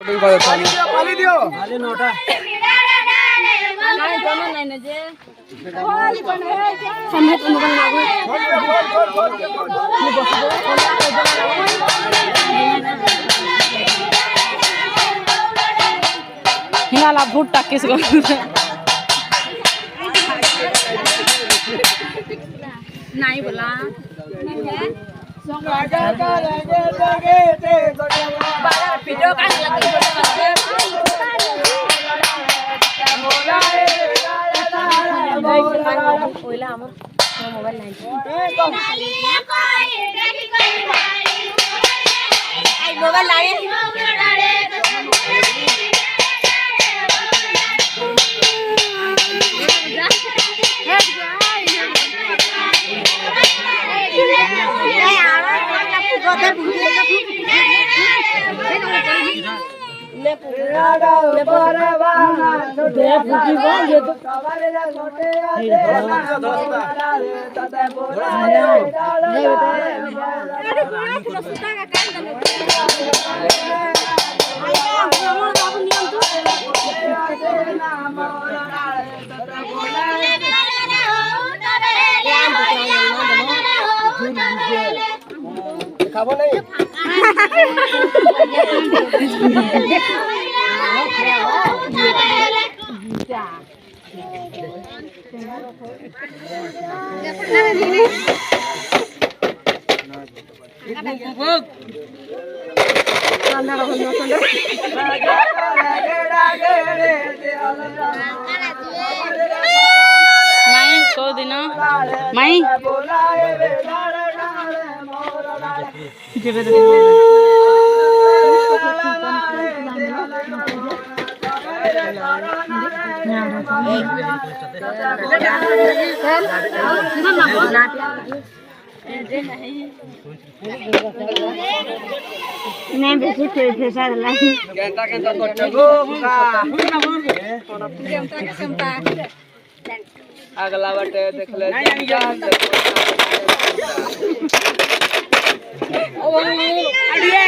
खाली दियो खाली नोटा काय जमा नाही ना जे समजत मोबाईल मागू मी बसतो हिंगाला भूट टाकीस गो नाही बोला वीडियो पहिला আমার মোবাইল নাই মোবাইল নাই खाबो नहीं नहीं को दिन माई नहीं बेसी पैसा लाई केंटा केंटा करते गो का केंटा अगला बाटे देख ले ओ अड़िए